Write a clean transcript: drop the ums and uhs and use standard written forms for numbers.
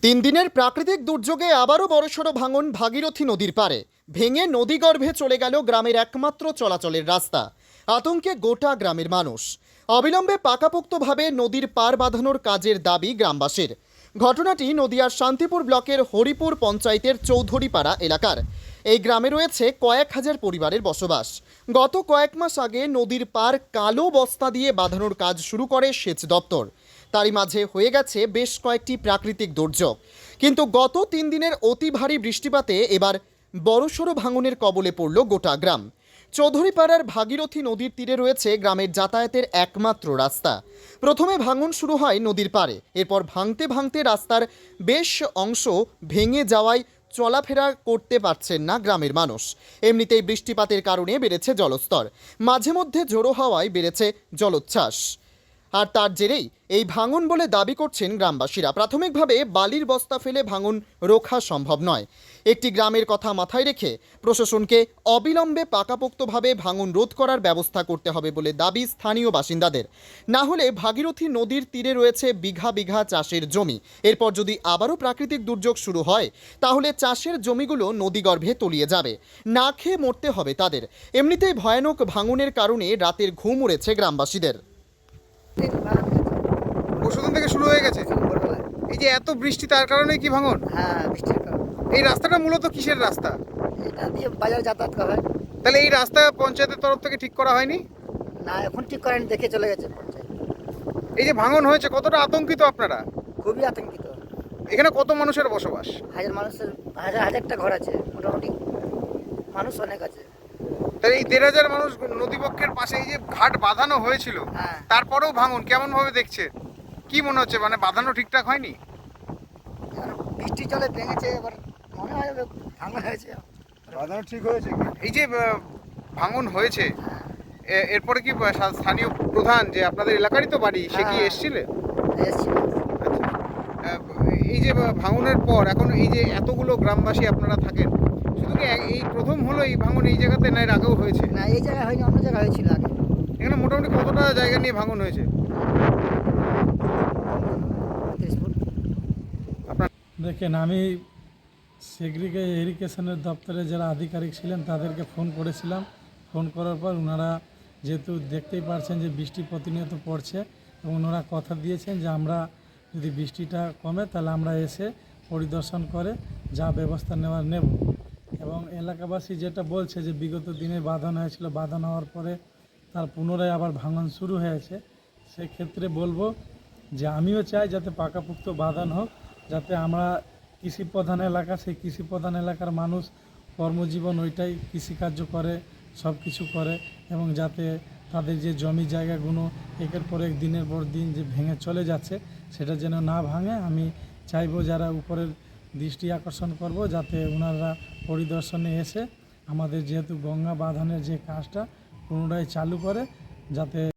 তিন দিনের প্রাকৃতিক দুর্যোগে আবারও বড়সড় ভাঙন ভাগীরথী নদীর পারে। ভেঙে নদীগর্ভে চলে গেল গ্রামের একমাত্র চলাচলের রাস্তা। আতঙ্কে গোটা গ্রামের মানুষ। অবিলম্বে পাকাপোক্তভাবে নদীর পার বাঁধানোর কাজের দাবি গ্রামবাসীর। ঘটনাটি নদিয়ার শান্তিপুর ব্লকের হরিপুর পঞ্চায়েতের চৌধুরীপাড়া এলাকার। এই গ্রামে রয়েছে কয়েক হাজার পরিবারের বসবাস। গত কয়েক মাস আগে নদীর পার কালো বস্তা দিয়ে বাঁধানোর কাজ শুরু করে সেচ দপ্তর। তারই মাঝে হয়ে গেছে বেশ কয়েকটি প্রাকৃতিক দুর্যোগ। কিন্তু গত 3 দিনের অতি ভারী বৃষ্টিপাতে এবার বড়সড় ভাঙনের কবলে পড়ল গোটা গ্রাম। চৌধুরীপাড়ার ভাগীরথী নদীর তীরে রয়েছে গ্রামের যাতায়াতের একমাত্র রাস্তা। প্রথমে ভাঙন শুরু হয় নদীর পাড়ে, এরপর ভাঙতে ভাঙতে রাস্তার বেশ অংশ ভেঙে যাওয়ায় চলাফেরা করতে পারছেন না গ্রামের মানুষ। এমনিতেই বৃষ্টিপাতের কারণে বেড়েছে জলস্তর, মাঝে মধ্যে ঝোড়ো হাওয়ায় বেড়েছে জলোচ্ছ্বাস। আর তার জেরেই এই ভাঙন বলে দাবি করছেন গ্রামবাসীরা। প্রাথমিকভাবে বালির বস্তা ফেলে ভাঙন রোখা সম্ভব নয়। একটি গ্রামের কথা মাথায় রেখে প্রশাসনকে অবিলম্বে পাকাপোক্তভাবে ভাঙন রোধ করার ব্যবস্থা করতে হবে বলে দাবি স্থানীয় বাসিন্দাদের। না হলে ভাগীরথী নদীর তীরে রয়েছে বিঘা বিঘা চাষের জমি। এরপর যদি আবারও প্রাকৃতিক দুর্যোগ শুরু হয় তাহলে চাষের জমিগুলো নদীগর্ভে তলিয়ে যাবে, না খেয়ে মরতে হবে তাদের। এমনিতেই ভয়ানক ভাঙনের কারণে রাতের ঘুম উড়েছে গ্রামবাসীদের। পরশুদিন থেকে শুরু হয়ে গেছে। ভোরবেলায়। এই যে এত বৃষ্টি, তার কারণে কি ভাঙন? হ্যাঁ, বৃষ্টির কারণে। এই রাস্তাটা মূলত কিসের রাস্তা? এটা দিয়ে বাজারে যাতায়াত করা হয়। তাহলে এই রাস্তা পঞ্চায়েতের তরফ থেকে ঠিক করা হয়নি? না, এখন ঠিক করেন, দেখে চলে গেছে পঞ্চায়েত। এই যে ভাঙন হয়েছে, কতটা আতঙ্কিত আপনারা? খুবই আতঙ্কিত। এখানে কত মানুষের বসবাস? হাজার মানুষের হাজারটা ঘর আছে, মোটামুটি মানুষ অনেক আছে। তাহলে এই 1,500 মানুষ নদীপক্ষের পাশে এই যে ঘাট বাঁধানো হয়েছিল, হ্যাঁ। তারপরেও ভাঙন কেমন ভাবে দেখছে? কি মনে হচ্ছে, মানে বাঁধানো ঠিকঠাক হয়নি? আর বৃষ্টি জলে ভেঙেছে, এবার মনে হয় ভাঙন হয়েছে। বাঁধানো ঠিক হয়েছে? এই যে ভাঙন হয়েছে, এরপরে কি স্থানীয় প্রধান, যে আপনাদের এলাকারই তো বাড়ি, সে কি হ্যাঁ। এসেছিলে? এসছি। আচ্ছা। এই যে ভাঙনের পর এখন এই যে এতগুলো গ্রামবাসী আপনারা থাকেন, শুধু কি এই প্রথম হলো এই ভাঙন এই জায়গাতে, না এর আগেও হয়েছে? না, এই জায়গায় হয়নি, অন্য জায়গায় হয়েছিল আগে। এখানে মোটামুটি কতটা জায়গা নিয়ে ভাঙন হয়েছে? 30 ফুট। আপনার দেখেন, আমি ইরিগেশনের দপ্তরে যারা আধিকারিক ছিলেন তাদেরকে ফোন করেছিলাম। ফোন করার পর ওনারা, যেহেতু দেখতেই পারছেন যে বৃষ্টি প্রতিনিয়ত পড়ছে, এবং ওনারা কথা দিয়েছেন যে আমরা যদি বৃষ্টিটা কমে তাহলে আমরা এসে পরিদর্শন করে যা ব্যবস্থা নেওয়ার নেব। এবং এলাকাবাসী যেটা বলছে যে বিগত দিনে বাঁধানো হয়েছিল, বাঁধানো হওয়ার পরে তার পুনরায় আবার ভাঙন শুরু হয়েছে, সেক্ষেত্রে বলবো যে আমিও চাই যাতে পাকাপোক্ত বাঁধানো হোক, যাতে আমরা কৃষিপ্রধান এলাকা, সেই কৃষিপ্রধান এলাকার মানুষ কর্মজীবন ওইটাই, কৃষিকার্য করে, সব কিছু করে, এবং যাতে তাদের যে জমি জায়গাগুলো একের পর এক দিনের পর দিন যে ভেঙে চলে যাচ্ছে সেটা যেন না ভাঙে। আমি চাইবো যারা উপরের দৃষ্টি আকর্ষণ করব যাতে ওনারা পরিদর্শনে এসে আমাদের যেহেতু গঙ্গা বাঁধানের যে কাজটা পুনরায় চালু করে, যাতে